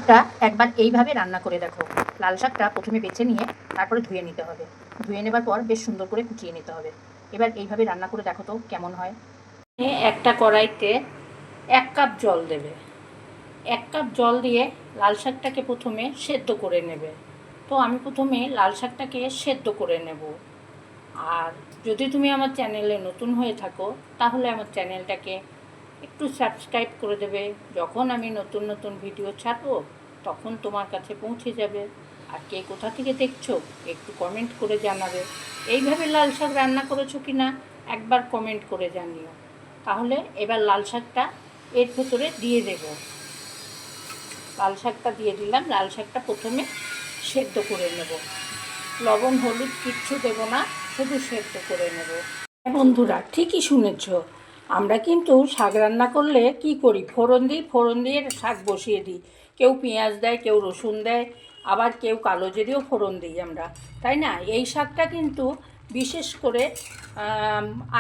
শাকটা একবার এইভাবে রান্না করে দেখো। লাল শাকটা প্রথমে বেছে নিয়ে তারপরে ধুয়ে নিতে হবে। ধুয়ে নেবার পর বেশ সুন্দর করে কুচিয়ে নিতে হবে। এবার এইভাবে রান্না করে দেখো তো কেমন হয়। একটা কড়াইতে 1 কাপ জল দেবে। 1 কাপ জল দিয়ে লাল শাকটাকে প্রথমে সেদ্ধ করে নেবে। তো আমি প্রথমে লাল শাকটাকে সেদ্ধ করে নেব। আর যদি তুমি আমার চ্যানেলে নতুন হয়ে থাকো তাহলে আমার চ্যানেলটাকে একটু সাবস্ক্রাইব করে দেবে। যখন আমি নতুন নতুন ভিডিও ছাড়বো তখন তোমার কাছে পৌঁছে যাবে। আর কে কোথা থেকে দেখছো একটু কমেন্ট করে জানাবে। এইভাবে লাল শাক রান্না করেছো কি না একবার কমেন্ট করে জানিও। তাহলে এবার লাল শাকটা এর ভেতরে দিয়ে দেব। লাল শাকটা দিয়ে দিলাম। লাল শাকটা প্রথমে সেদ্ধ করে নেব। লবণ হলুদ কিচ্ছু দেবো না, শুধু সেদ্ধ করে নেব। বন্ধুরা ঠিকই শুনেছ, আমরা কিন্তু শাক রান্না করলে কি করি, ফোড়ন দিই, ফোড়ন দিয়ে শাক বসিয়ে দিই। কেউ পেঁয়াজ দেয়, কেউ রসুন দেয়, আবার কেউ কালো জিরেও ফোড়ন দিই আমরা, তাই না? এই শাকটা কিন্তু বিশেষ করে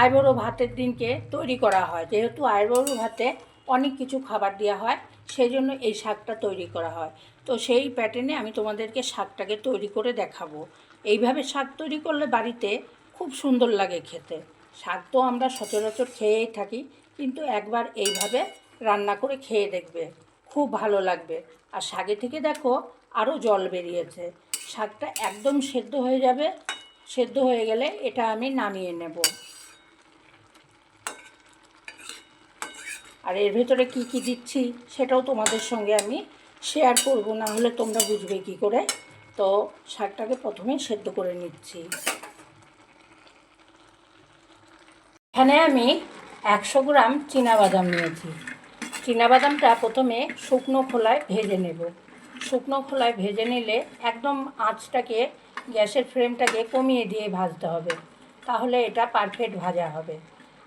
আইবুড়ো ভাতের দিনকে তৈরি করা হয়। যেহেতু আইবুড়ো ভাতে অনেক কিছু খাবার দেওয়া হয়, সেই জন্য এই শাকটা তৈরি করা হয়। তো সেই প্যাটার্নে আমি তোমাদেরকে শাকটাকে তৈরি করে দেখাবো। এইভাবে শাক তৈরি করলে বাড়িতে খুব সুন্দর লাগে খেতে। শাক তো আমরা সচরাচর খেয়েই থাকি, কিন্তু একবার এইভাবে রান্না করে খেয়ে দেখবে, খুব ভালো লাগবে। আর শাকে থেকে দেখো আরও জল বেরিয়েছে। শাকটা একদম সেদ্ধ হয়ে যাবে। সেদ্ধ হয়ে গেলে এটা আমি নামিয়ে নেব। আর এর ভেতরে কি কি দিচ্ছি সেটাও তোমাদের সঙ্গে আমি শেয়ার করব, না হলে তোমরা বুঝবে কি করে। তো শাকটাকে প্রথমে সেদ্ধ করে নিচ্ছি। এখানে আমি 100 গ্রাম চীনাবাদাম নিয়েছি। চীনাবাদামটা প্রথমে শুকনো খোলায় ভেজে নেব। শুকনো খোলায় ভেজে নিলে একদম আঁচটাকে, গ্যাসের ফ্লেমটাকে কমিয়ে দিয়ে ভাজতে হবে, তাহলে এটা পারফেক্ট ভাজা হবে।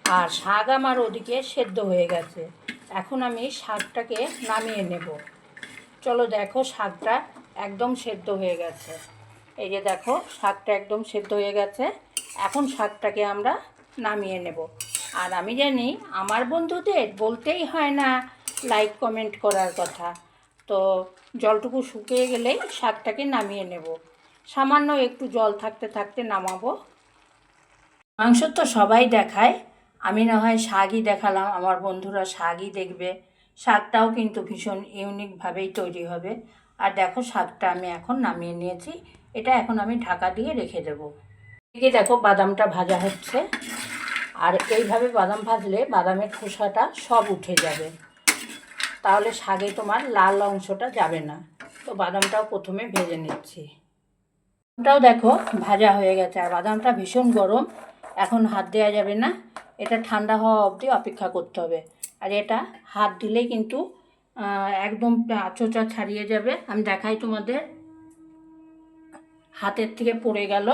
আর শাক আমার ওদিকে সেদ্ধ হয়ে গেছে। এখন আমি শাকটাকে নামিয়ে নেব। চলো দেখো, শাকটা একদম সেদ্ধ হয়ে গেছে। এই যে দেখো, শাকটা একদম সেদ্ধ হয়ে গেছে। এখন শাকটাকে আমরা নামিয়ে নেব। আর আমি জানি আমার বন্ধুদের বলতেই হয় না লাইক কমেন্ট করার কথা। তো জলটুকু শুকিয়ে গেলেই শাকটাকে নামিয়ে নেব। সামান্য একটু জল থাকতে থাকতে নামাবো। মাংস তো সবাই দেখায়, আমি না হয় শাকই দেখালাম, আমার বন্ধুরা শাকই দেখবে। শাকটাও কিন্তু ভীষণ ইউনিকভাবেই তৈরি হবে। আর দেখো, শাকটা আমি এখন নামিয়ে নিয়েছি। এটা এখন আমি ঢাকা দিয়ে রেখে দেবো। এদিকে দেখো, বাদামটা ভাজা হচ্ছে। আর এইভাবে বাদাম ভাজলে বাদামের খোসাটা সব উঠে যাবে, তাহলে শাকে তোমার লাল অংশটা যাবে না। তো বাদামটাও প্রথমে ভেজে নিচ্ছি। বাদামটাও দেখো ভাজা হয়ে গেছে। আর বাদামটা ভীষণ গরম, এখন হাত দেওয়া যাবে না। এটা ঠান্ডা হওয়া অবধি অপেক্ষা করতে হবে। আর এটা হাত দিলেই কিন্তু একদম চোচা ছাড়িয়ে যাবে। আমি দেখাই তোমাদের, হাতের থেকে পড়ে গেল।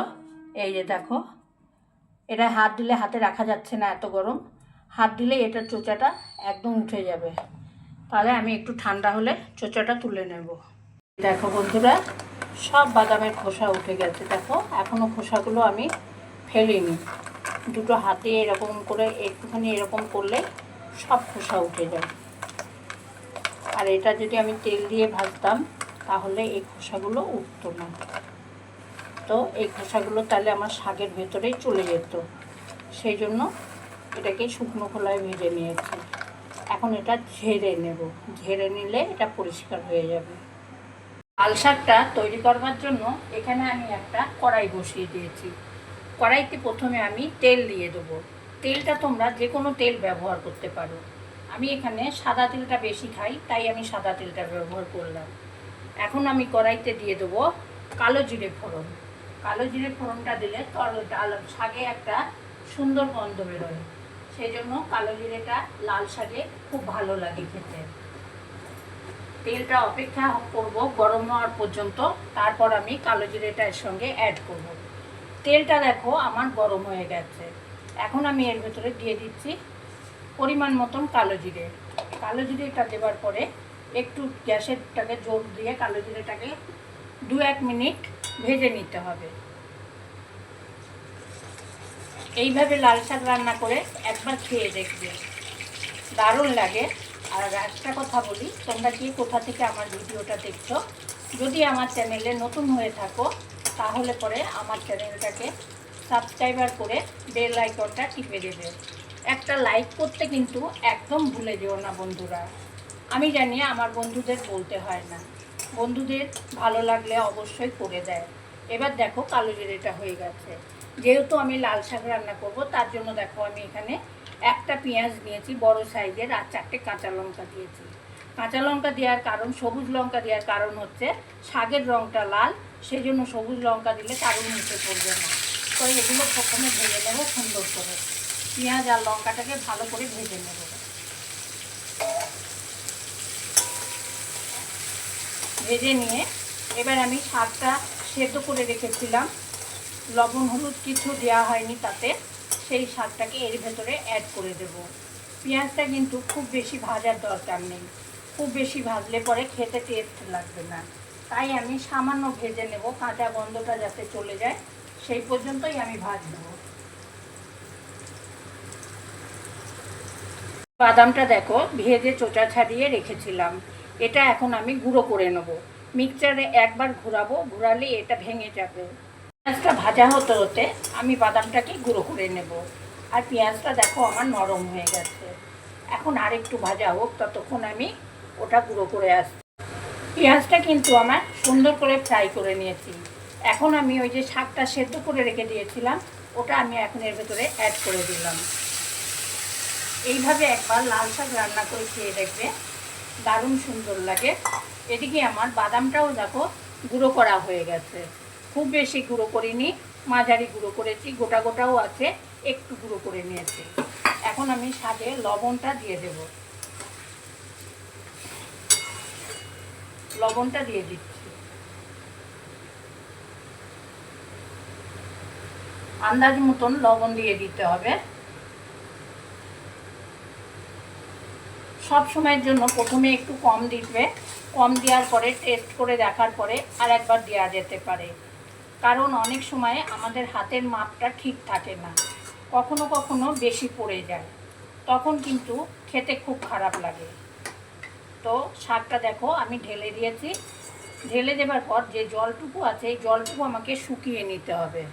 এই যে দেখো, এটা হাত দিলে হাতে রাখা যাচ্ছে না, এত গরম। হাত দিলে এটার চোচাটা একদম উঠে যাবে। তাহলে আমি একটু ঠান্ডা হলে চোচাটা তুলে নেব। দেখো বন্ধুরা, সব বাদামের খোসা উঠে গেছে। দেখো, এখনও খোসাগুলো আমি ফেলিনি। দুটো হাতে এরকম করে একটুখানি এরকম করলে সব খোসা উঠে যায়। আর এটা যদি আমি তেল দিয়ে ভাজতাম তাহলে এই খোসাগুলো উঠতো না। তো এই খোসাগুলো তাহলে আমার শাকের ভেতরেই চলে যেত। সেই জন্য এটাকে শুকনো খোলায় ভেজে নিয়েছি। এখন এটা ঝেড়ে নেব। ঝেড়ে নিলে এটা পরিষ্কার হয়ে যাবে। লাল শাকটা তৈরি করবার জন্য এখানে আমি একটা কড়াই বসিয়ে দিয়েছি। কড়াইতে প্রথমে আমি তেল দিয়ে দেবো। তেলটা তোমরা যে কোনো তেল ব্যবহার করতে পারো। আমি এখানে সাদা তেলটা বেশি খাই, তাই আমি সাদা তেলটা ব্যবহার করলাম। এখন আমি কড়াইতে দিয়ে দেবো কালো জিরে ফোড়ন। কালো জিরে ফোড়নটা দিলে শাকে একটা সুন্দর গন্ধ বেরোয়। সেই জন্য কালো জিরেটা লাল শাকে খুব ভালো লাগে খেতে। তেলটা অপেক্ষা করব গরম হওয়ার পর্যন্ত, তারপর আমি কালো জিরেটা এর সঙ্গে অ্যাড করব। তেলটা দেখো আমার গরম হয়ে গেছে। এখন আমি এর ভেতরে দিয়ে দিচ্ছি পরিমাণ মতন কালো জিরে। কালো জিরেটা দেওয়ার পরে একটু গ্যাসেরটাকে জোর দিয়ে কালো জিরেটাকে 2-1 মিনিট ভেজে নিতে হবে। এইভাবে লাল শাক রান্না করে একবার খেয়ে দেখবে, দারুণ লাগে। আর একটা কথা বলি, তোমরা কি কোথা থেকে আমার ভিডিওটা দেখছো, যদি আমার চ্যানেলে নতুন হয়ে থাকো তাহলে পরে আমার চ্যানেলটাকে সাবস্ক্রাইবার করে বেল আইকনটা টিপে দেবে। একটা লাইক করতে কিন্তু একদম ভুলে যেও না বন্ধুরা। আমি জানি আমার বন্ধুদের বলতে হয় না, বন্ধুদের ভালো লাগলে অবশ্যই করে দেয়। এবার দেখো কালো জিরেটা হয়ে গেছে। যেহেতু আমি লাল শাক রান্না করব তার জন্য দেখো আমি এখানে একটা পেঁয়াজ নিয়েছি বড় সাইজের, আর 4টে কাঁচা লঙ্কা দিয়েছি। কাঁচা লঙ্কা দেওয়ার কারণ, সবুজ লঙ্কা দেওয়ার কারণ হচ্ছে শাকের রঙটা লাল, সেই জন্য সবুজ লঙ্কা দিলে কারণ মুখে পড়বে না। তো এগুলো প্রথমে ভেজে নেবো সুন্দর করে, পেঁয়াজ আর লঙ্কাটাকে ভালো করে ভেজে নেব। ভেজে নিয়ে এবার আমি শাকটা সেদ্ধ করে রেখেছিলাম, লবণ হলুদ কিছু দেওয়া হয়নি তাতে, সেই শাকটাকে এর ভেতরে অ্যাড করে দেব। পেঁয়াজটা কিন্তু খুব বেশি ভাজার দরকার নেই, খুব বেশি ভাজলে পরে খেতে টেস্ট লাগবে না, তাই আমি সামান্য ভেজে নেব, কাঁচা গন্ধটা যাতে চলে যায় সেই পর্যন্তই আমি ভাজব। বাদামটা দেখো ভেজে চোচা ছাড়িয়ে রেখেছিলাম, এটা এখন আমি গুঁড়ো করে নেব। মিক্সচারে একবার ঘোরাবো, ঘোরালে এটা ভেঙে যাবে। পেঁয়াজটা ভাজা হতে হতে আমি বাদামটাকে গুঁড়ো করে নেব। আর পেঁয়াজটা দেখো আমার নরম হয়ে গেছে, এখন আর একটু ভাজা হোক, ততক্ষণ আমি ওটা গুঁড়ো করে আসছি। পেঁয়াজটা কিন্তু আমার সুন্দর করে ফ্রাই করে নিয়েছি। এখন আমি ওই যে শাকটা সেদ্ধ করে রেখে দিয়েছিলাম ওটা আমি এখন এর ভেতরে অ্যাড করে দিলাম। এইভাবে একবার লাল শাক রান্না করে খেয়ে দেখবে, দারুণ সুন্দর লাগে। এদিকে আমার বাদামটাও দেখো গুঁড়ো করা হয়ে গেছে, খুব বেশি গুঁড়ো করিনি, মাঝারি গুঁড়ো করেছি, গোটা গোটাও আছে, একটু গুঁড়ো করে নিয়েছি। এখন আমি শাকে লবণটা দিয়ে দেব, লবণটা দিয়ে দিচ্ছি। আন্দাজ মতন লবণ দিয়ে দিতে হবে। সব সময়ের জন্য প্রথমে একটু কম দিবে, কম দেওয়ার পরে টেস্ট করে দেখার পরে আর একবার দেওয়া যেতে পারে, কারণ অনেক সময় আমাদের হাতের মাপটা ঠিক থাকে না, কখনো কখনো বেশি পড়ে যায়, তখন কিন্তু খেতে খুব খারাপ লাগে। তো শাকটা দেখো আমি ঢেলে দিয়েছি, ঢেলে দেবার পর যে জলটুকু আছে এই জলটুকু আমাকে শুকিয়ে নিতে হবে।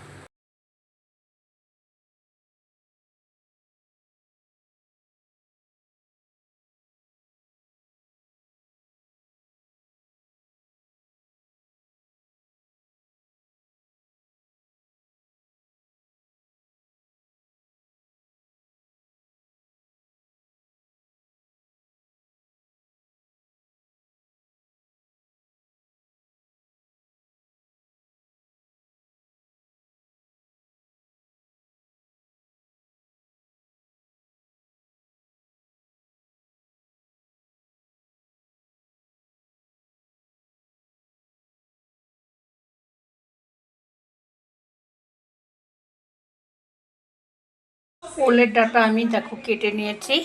ওলের ডাঁটা আমি দেখো কেটে নিয়েছি,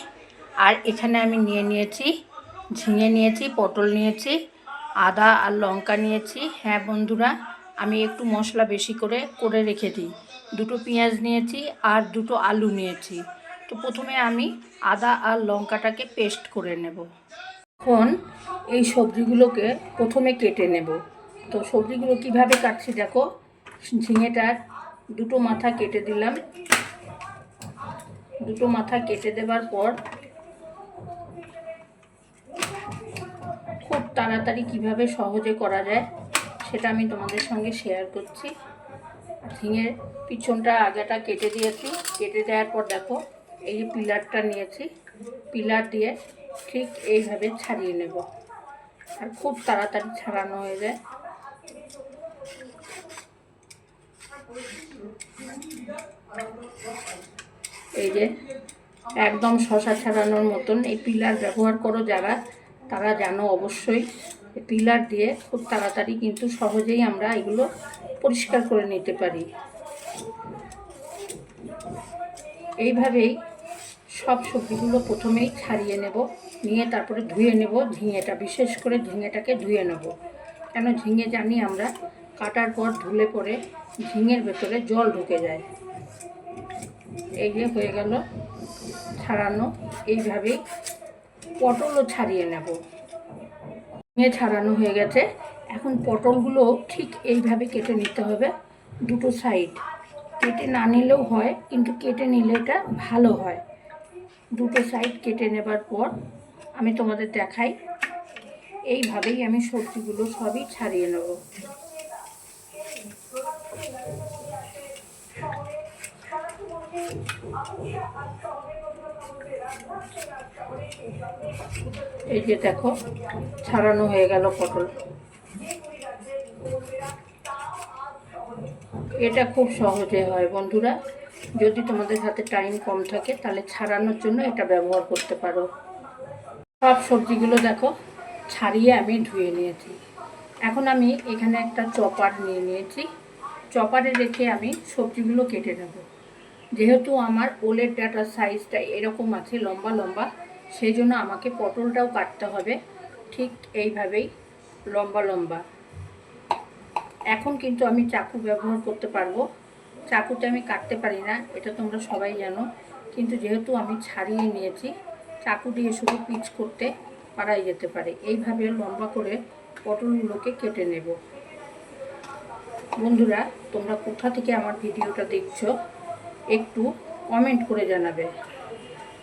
আর এখানে আমি নিয়েছি ঝিঙে নিয়েছি, পটল নিয়েছি, আদা আর লঙ্কা নিয়েছি। হ্যাঁ বন্ধুরা, আমি একটু মশলা বেশি করে রেখে দিই। দুটো পেঁয়াজ নিয়েছি আর দুটো আলু নিয়েছি। তো প্রথমে আমি আদা আর লঙ্কাটাকে পেস্ট করে নেব। এখন এই সবজিগুলোকে প্রথমে কেটে নেব। তো সবজিগুলো কিভাবে কাটছি দেখো, ঝিঙেটার দুটো মাথা কেটে দিলাম, দুটো মাথা কেটে দেবার পর খুব তাড়াতাড়ি কিভাবে সহজে করা যায় সেটা আমি তোমাদের সঙ্গে শেয়ার করছি। ঝিঙের পিছনটা আগাটা কেটে দিয়েছি, কেটে দেওয়ার পর দেখো এই যে পিলারটা নিয়েছি, পিলার দিয়ে ঠিক এইভাবে ছাড়িয়ে নেব, আর খুব তাড়াতাড়ি ছাড়ানো হয়ে যায়। এই যে একদম শশা ছাড়ানোর মতন এই পিলার ব্যবহার করো যারা, তারা জানো অবশ্যই। পিলার দিয়ে খুব তাড়াতাড়ি কিন্তু সহজেই আমরা এগুলো পরিষ্কার করে নিতে পারি। এইভাবেই সব সবজিগুলো প্রথমেই ছাড়িয়ে নেব, নিয়ে তারপরে ধুয়ে নেব। ঝিঙেটা বিশেষ করে ঝিঙেটাকে ধুয়ে নেব, কেন ঝিঙে জানি আমরা কাটার পর ধুলে পরে ঝিঙের ভেতরে জল ঢুকে যায়। এই যে হয়ে গেল ছাড়ানো, এইভাবেই পটলও ছাড়িয়ে নেব। ঝিঙে ছাড়ানো হয়ে গেছে। এখন পটলগুলো ঠিক এইভাবে কেটে নিতে হবে, দুটো সাইড। কেটে না নিলেও হয়, কিন্তু কেটে নিলে এটা ভালো হয়। দুটো সাইড কেটে নেবার পর আমি তোমাদের দেখাই, এইভাবেই আমি সবজিগুলো সবই ছাড়িয়ে নেব। এই যে দেখো, ছাড়ানো হয়ে গেল পটল। এটা খুব সহজে হয় বন্ধুরা, যদি তোমাদের হাতে টাইম কম থাকে তাহলে ছাড়ানোর জন্য এটা ব্যবহার করতে পারো। সব সবজিগুলো দেখো ছাড়িয়ে আমি ধুয়ে নিয়েছি। এখন আমি এখানে একটা চপার নিয়ে নিয়েছি। চপারে রেখে আমি সবজিগুলো কেটে নেব। যেহেতু আমার ওলের ডাটার সাইজটা এরকম আছে, লম্বা লম্বা, সেই জন্য আমাকে পটলটাও কাটতে হবে ঠিক এইভাবেই লম্বা লম্বা। এখন কিন্তু আমি চাকু ব্যবহার করতে পারবো। চাকুতে আমি কাটতে পারি না, এটা তোমরা সবাই জানো, কিন্তু যেহেতু আমি ছাড়িয়ে নিয়েছি, চাকু দিয়ে শুধু পিচ করতে পারাই যেতে পারে। এইভাবে লম্বা করে পটলগুলোকে কেটে নেব। বন্ধুরা, তোমরা কোথা থেকে আমার ভিডিওটা দেখছো একটু কমেন্ট করে জানাবে।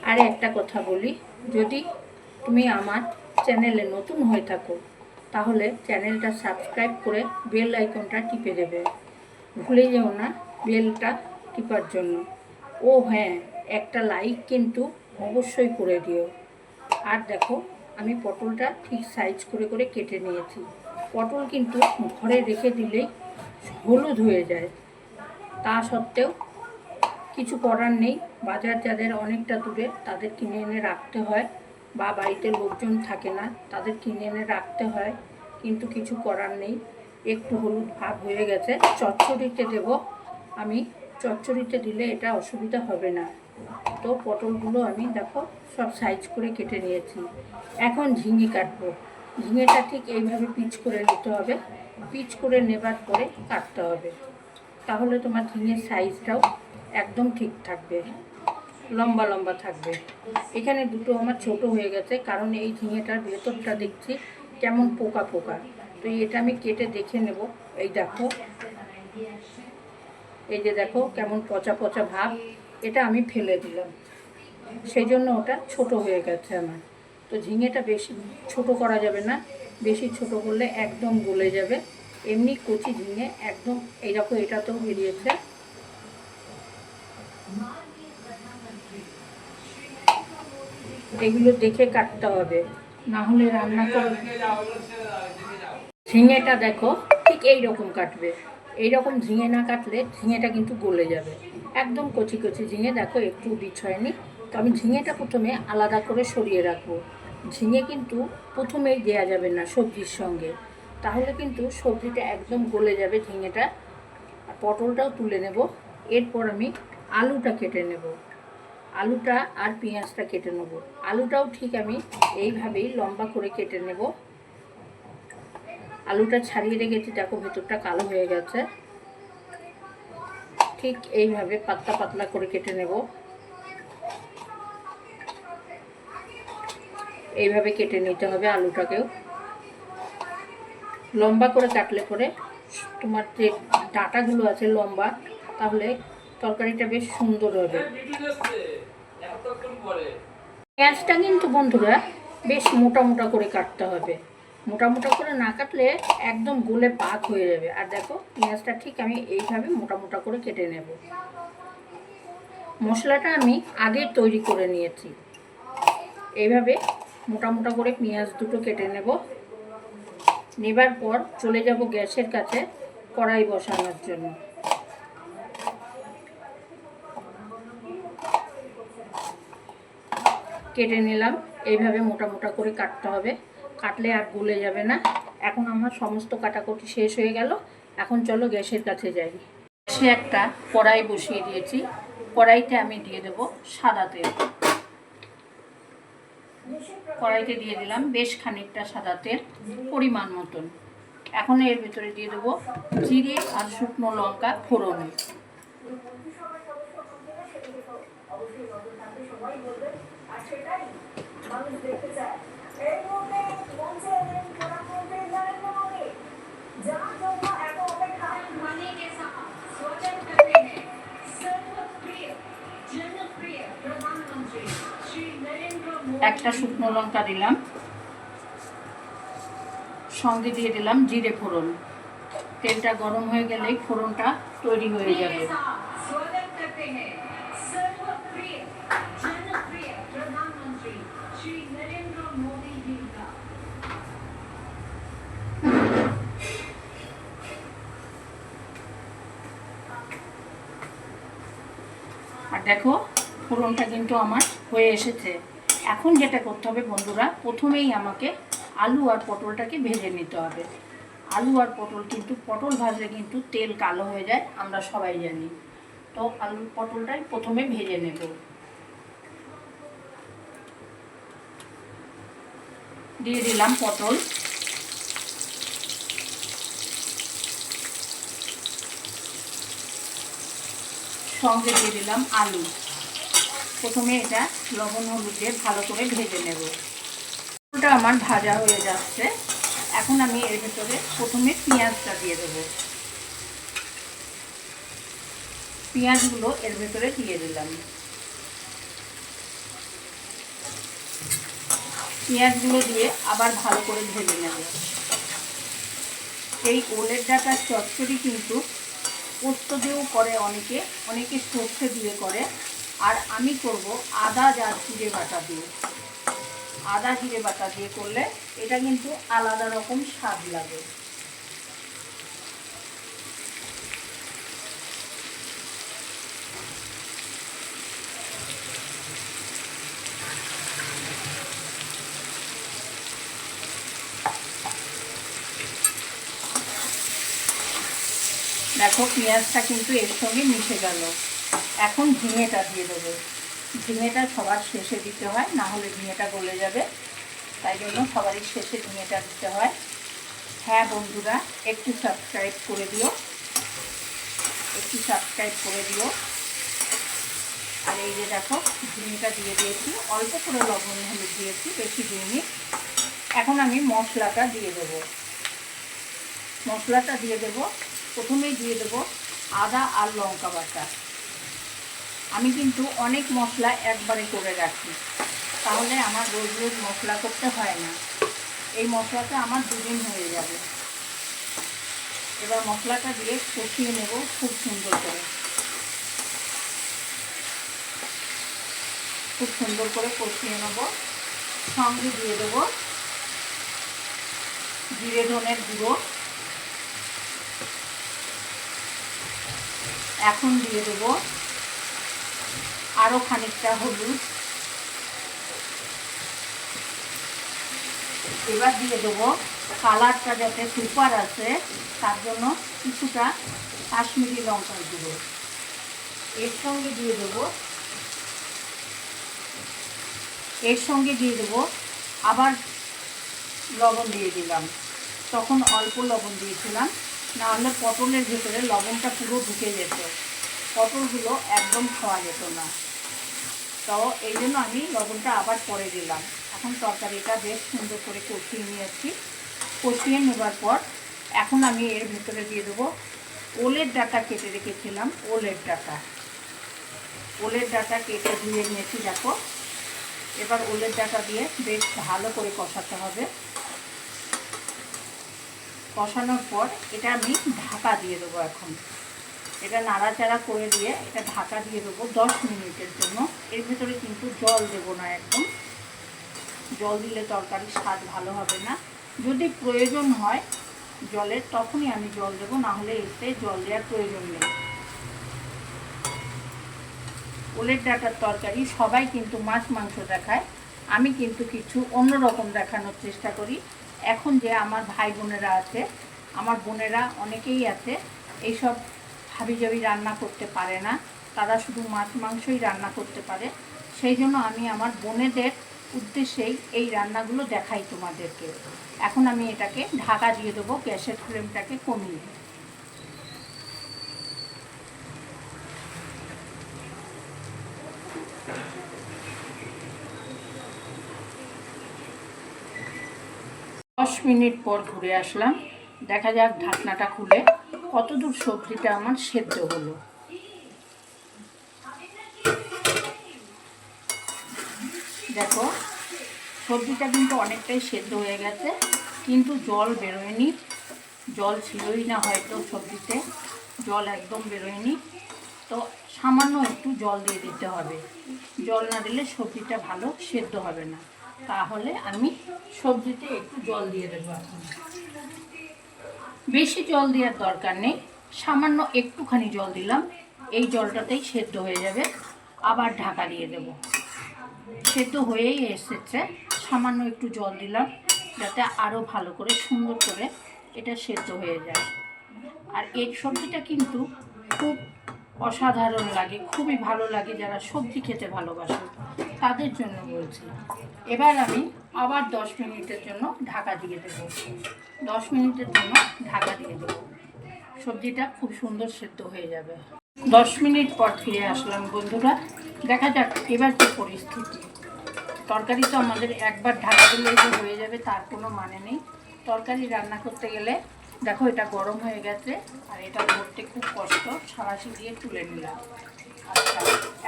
আর একটা কথা বলি, যদি তুমি আমার চ্যানেলে নতুন হয়ে থাকো তাহলে চ্যানেলটা সাবস্ক্রাইব করে বেল আইকনটা টিপে দেবে। ভুলে যেও না বেলটা টিপার জন্য। ও হ্যাঁ, একটা লাইক কিন্তু অবশ্যই করে দিও। আর দেখো, আমি পটলটা ঠিক সাইজ করে করে কেটে নিয়েছি। পটল কিন্তু ঘরে রেখে দিলেই হলুদ হয়ে যায়, তা সত্ত্বেও কিছু করার নেই। বাজার যাদের অনেকটা দূরে তাদের কিনে এনে রাখতে হয়, বা বাড়িতে লোকজন থাকে না তাদের কিনে এনে রাখতে হয়, কিন্তু কিছু করার নেই। একটু হলুদ ভাব হয়ে গেছে, চচ্চড়িতে দেব আমি। চচ্চড়িতে দিলে এটা অসুবিধা হবে না। তো পটলগুলো আমি দেখো সব সাইজ করে কেটে নিয়েছি। এখন ঝিঙে কাটবো। ঝিঙেটা ঠিক এইভাবে পিচ করে নিতে হবে। পিচ করে নেবার পরে কাটতে হবে, তাহলে তোমার ঝিঙের সাইজটাও একদম ঠিক থাকবে, লম্বা লম্বা থাকবে। এখানে দুটো আমার ছোট হয়ে গেছে, কারণ এই ঝিঙেটার ভেতরটা দেখছি কেমন পোকা পোকা। তো এটা আমি কেটে দেখে নেব। এই দেখো, এই যে দেখো কেমন পচা পচা ভাব, এটা আমি ফেলে দিলাম, সেই জন্য ওটা ছোট হয়ে গেছে আমার। তো ঝিঙেটা বেশি ছোট করা যাবে না, বেশি ছোট করলে একদম গলে যাবে। এমনি কচি ঝিঙে একদম এইরকম এটাতেও বেরিয়েছে। এগুলো দেখে কাটতে হবে, না হলে রান্না করে। ঝিঙেটা দেখো ঠিক এইরকম কাটবে। এইরকম ঝিঙে না কাটলে ঝিঙেটা কিন্তু গলে যাবে। একদম কচি কচি ঝিঙে দেখো, একটু বিছ হয়নি। তো আমি ঝিঙেটা প্রথমে আলাদা করে সরিয়ে রাখবো। ঝিঙে কিন্তু প্রথমেই দেওয়া যাবে না সবজির সঙ্গে, তাহলে কিন্তু সবজিটা একদম গলে যাবে ঝিঙেটা। আর পটলটাও তুলে নেব। এরপর আমি আলুটা কেটে নেব। আলুটা আর পেঁয়াজটা কেটে নেব। আলুটাও ঠিক আমি এইভাবেই লম্বা করে কেটে নেব। আলুটা ছাড়িয়ে রেখেছি, দেখো ভেতরটা কালো হয়ে গেছে। ঠিক এইভাবে পাতলা পাতলা করে কেটে নেব। এইভাবে কেটে নিতে হবে আলুটাকেও। লম্বা করে কাটলে পরে তোমার যে ডাঁটাগুলো আছে লম্বা, তাহলে তরকারিটা বেশ সুন্দর হবে। পেঁয়াজটা কিন্তু বন্ধুরা বেশ মোটা মোটা করে কাটতে হবে। মোটা মোটা করে না কাটলে একদম গলে পাক হয়ে যাবে। আর দেখো পেঁয়াজটা ঠিক আমি এইভাবে মোটা মোটা করে কেটে নেব। মশলাটা আমি আগে তৈরি করে নিয়েছি। এইভাবে মোটা মোটা করে পেঁয়াজ দুটো কেটে নেব। নেবার পর চলে যাব গ্যাসের কাছে কড়াই বসানোর জন্য। কেটে নিলাম, এইভাবে মোটা মোটা করে কাটতে হবে, কাটলে আর গলে যাবে না। এখন আমার সমস্ত কাটাকুটি শেষ হয়ে গেল। এখন চলো গ্যাসের কাছে যাই। গ্যাসে একটা কড়াই বসিয়ে দিয়েছি। কড়াইতে আমি দিয়ে দেব সাদা তেল। কড়াইতে দিয়ে দিলাম বেশ খানিকটা সাদা তেল, পরিমাণ মতন। এখন এর ভিতরে দিয়ে দেবো জিরে আর শুকনো লঙ্কা ফোড়নে। একটা শুকনো লঙ্কা দিলাম, সঙ্গে দিয়ে দিলাম জিরে ফোড়ন। তেলটা গরম হয়ে গেলেই ফোড়নটা তৈরি হয়ে যাবে। আর দেখো ফোড়নটা কিন্তু আমার হয়ে এসেছে। এখন যেটা করতে হবে বন্ধুরা, প্রথমেই আমাকে আলু আর পটলটাকে ভেজে নিতে হবে। আলু আর পটল কিন্তু পটল ভাজলে কিন্তু তেল কালো হয়ে যায়, আমরা সবাই জানি। তো আলু পটলটাই প্রথমে ভেজে নেব। দিয়ে দিলাম পটল, সঙ্গে দিয়ে দিলাম আলু। প্রথমে এটা লবণ হলুদ দিয়ে ভালো করে ভেজে নেব। পটলটা আমার ভাজা হয়ে যাচ্ছে। এখন আমি এর ভেতরে প্রথমে পেঁয়াজটা দিয়ে দেবো। পেঁয়াজগুলো এর ভেতরে দিয়ে দিলাম। পেঁয়াজগুলো দিয়ে আবার ভালো করে ভেজে নেব। এই ওলের ডাঁটার চচ্চড়ি কিন্তু পোস্ত দিয়েও করে অনেকে, অনেকে সর্ষে দিয়ে করে, আর আমি করব আদা আর জিরে বাটা দিয়ে। আদা জিরে বাটা দিয়ে করলে এটা কিন্তু আলাদা রকম স্বাদ লাগে। দেখো পেঁয়াজটা কিন্তু এর সঙ্গে মিশে গেল। এখন ঝিঙেটা দিয়ে দেবো। ঝিঙেটা সবার শেষে দিতে হয়, না হলে ঝিঙেটা গলে যাবে, তাই জন্য সবারই শেষে ঝিঙেটা দিতে হয়। হ্যাঁ বন্ধুরা, একটু সাবস্ক্রাইব করে দিও, একটু সাবস্ক্রাইব করে দিও। আর এই যে দেখো ঝিঙেটা দিয়ে দিয়েছি, অল্প করে লবণ হলুদ দিয়েছি, বেশি দিইনি। এখন আমি মশলাটা দিয়ে দেবো। মশলাটা দিয়ে দেবো, প্রথমেই দিয়ে দেবো আদা আর লঙ্কা বাটা। আমি কিন্তু অনেক মশলা একবারে করে রাখি, তাহলে আমার রোজ রোজ মশলা করতে হয় না। এই মশলাটা আমার দুদিন হয়ে যাবে। এবার মশলাটা দিয়ে কষিয়ে নেব খুব সুন্দর করে, খুব সুন্দর করে কষিয়ে নেব। সঙ্গে দিয়ে দেবো জিরে ধনের গুঁড়ো। এখন দিয়ে দেবো আরও খানিকটা হলুদ। এবার দিয়ে দেবো কালারটা যাতে সুপার আসে তার জন্য কিছুটা কাশ্মীরি লঙ্কার গুঁড়ো। এর সঙ্গে দিয়ে দেবো আবার লবণ দিয়ে দিলাম। তখন অল্প লবণ দিয়েছিলাম, নাহলে পটলের ভেতরে লবণটা পুরো ঢুকে যেত, পটলগুলো একদম খাওয়া যেত না। তো এই জন্য আমি লবণটা আবার পরে দিলাম। এখন তরকারিটা বেশ সুন্দর করে কষিয়ে নিয়েছি। কষিয়ে নেবার পর এখন আমি এর ভেতরে দিয়ে দেবো ওলের ডাঁটা কেটে রেখেছিলাম। ওলের ডাঁটা কেটে ধুয়ে নিয়েছি দেখো। এবার ওলের ডাঁটা দিয়ে বেশ ভালো করে কষাতে হবে। কষানোর পর এটা আমি ঢাকা দিয়ে দেবো। এখন এটা নাড়াচাড়া করে দিয়ে এটা ঢাকা দিয়ে দেবো 10 মিনিটের জন্য। এর ভেতরে কিন্তু জল দেবো না, একদম জল দিলে তরকারির স্বাদ ভালো হবে না। যদি প্রয়োজন হয় জলের তখনই আমি জল দেবো, না হলে এতে জল দেওয়ার প্রয়োজন নেই। ওলের ডাঁটার তরকারি সবাই কিন্তু মাছ মাংস দেখায়, আমি কিন্তু কিছু অন্যরকম দেখানোর চেষ্টা করি। এখন যে আমার ভাই বোনেরা আছে, আমার বোনেরা অনেকেই আছে এইসব হাবিজাবি রান্না করতে পারে না, তারা শুধু মাছ মাংসই রান্না করতে পারে। সেই জন্য আমি আমার বোনেদের উদ্দেশ্যেই এই রান্নাগুলো দেখাই তোমাদেরকে। এখন আমি এটাকে ঢাকা দিয়ে দেবো, গ্যাসের ফ্লেমটাকে কমিয়ে। 10 মিনিট পর ঘুরে আসলাম। দেখা যাক ঢাকনাটা খুলে কতদূর সবজিটা আমার সেদ্ধ হলো। দেখো সবজিটা কিন্তু অনেকটাই সেদ্ধ হয়ে গেছে, কিন্তু জল বেরোয়নি। জল ছিলই না হয়তো সবজিতে, জল একদম বেরোয়নি। তো সামান্য একটু জল দিয়ে দিতে হবে। জল না দিলে সবজিটা ভালো সেদ্ধ হবে না। তাহলে আমি সবজিতে একটু জল দিয়ে দেবো। এখন বেশি জল দেওয়ার দরকার নেই, সামান্য একটুখানি জল দিলাম, এই জলটাতেই সেদ্ধ হয়ে যাবে। আবার ঢাকা দিয়ে দেব। সেদ্ধ হয়েই এসেছে, সামান্য একটু জল দিলাম যাতে আরও ভালো করে সুন্দর করে এটা সেদ্ধ হয়ে যায়। আর এই সবজিটা কিন্তু খুব অসাধারণ লাগে, খুবই ভালো লাগে। যারা সবজি খেতে ভালোবাসে তাদের জন্য বলছি। এবার আমি আবার 10 মিনিটের জন্য ঢাকা দিয়ে দেবো। 10 মিনিটের জন্য ঢাকা দিয়ে দেবো, সবজিটা খুব সুন্দর সেদ্ধ হয়ে যাবে। 10 মিনিট পর ফিরে আসলাম বন্ধুরা। দেখা যাক এবার কি পরিস্থিতি। তরকারি তো আমাদের একবার ঢাকা দিলেই যে হয়ে যাবে তার কোনো মানে নেই। তরকারি রান্না করতে গেলে দেখো এটা গরম হয়ে গেছে, আর এটা ধরতে খুব কষ্ট, সাঁড়াশি দিয়ে তুলে নিলাম। আচ্ছা,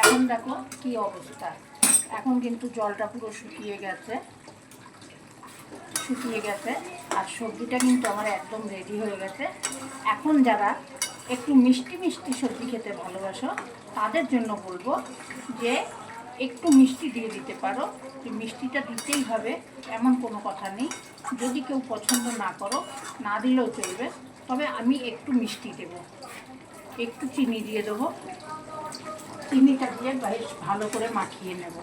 এখন দেখো কি অবস্থা। এখন কিন্তু জলটা পুরো শুকিয়ে গেছে, আর সবজিটা কিন্তু আমার একদম রেডি হয়ে গেছে। এখন যারা একটু মিষ্টি মিষ্টি সবজি খেতে ভালোবাসো তাদের জন্য বলবো যে একটু মিষ্টি দিয়ে দিতে পারো। যে মিষ্টিটা দিতেই হবে এমন কোনো কথা নেই। যদি কেউ পছন্দ না করো, না দিলেও চলবে, তবে আমি একটু মিষ্টি দেব, একটু চিনি দিয়ে দেবো। চিনিটা দিয়ে বেশ ভালো করে মাখিয়ে নেব।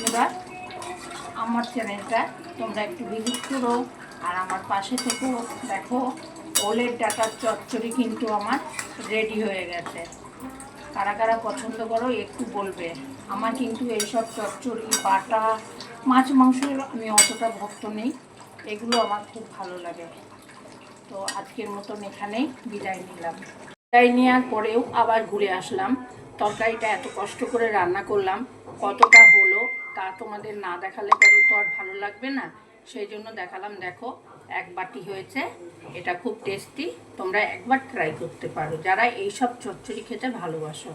এবার আমার চ্যানেলটা তোমরা একটু ভিজিট করো, আর আমার পাশে থেকেও দেখো ওলের ডাটার চচ্চড়ি কিন্তু আমার রেডি হয়ে গেছে। কারা কারা পছন্দ করো একটু বলবে। আমার কিন্তু এইসব চচ্চড়ি, বাটা, মাছ মাংসের আমি অতটা ভক্ত নেই, এগুলো আমার খুব ভালো লাগে। তো আজকের মতন এখানেই বিদায় নিলাম। বিদায় নেওয়ার পরেও আবার ঘুরে আসলাম। তরকারিটা এত কষ্ট করে রান্না করলাম, কতটা হলো তা তোমাদের না দেখালে পরে তো আর ভালো লাগবে না, সেই জন্য দেখালাম। দেখো 1 বাটি হয়েছে, এটা খুব টেস্টি। তোমরা একবার ট্রাই করতে পারো যারা এইসব চচ্চড়ি খেতে ভালোবাসো।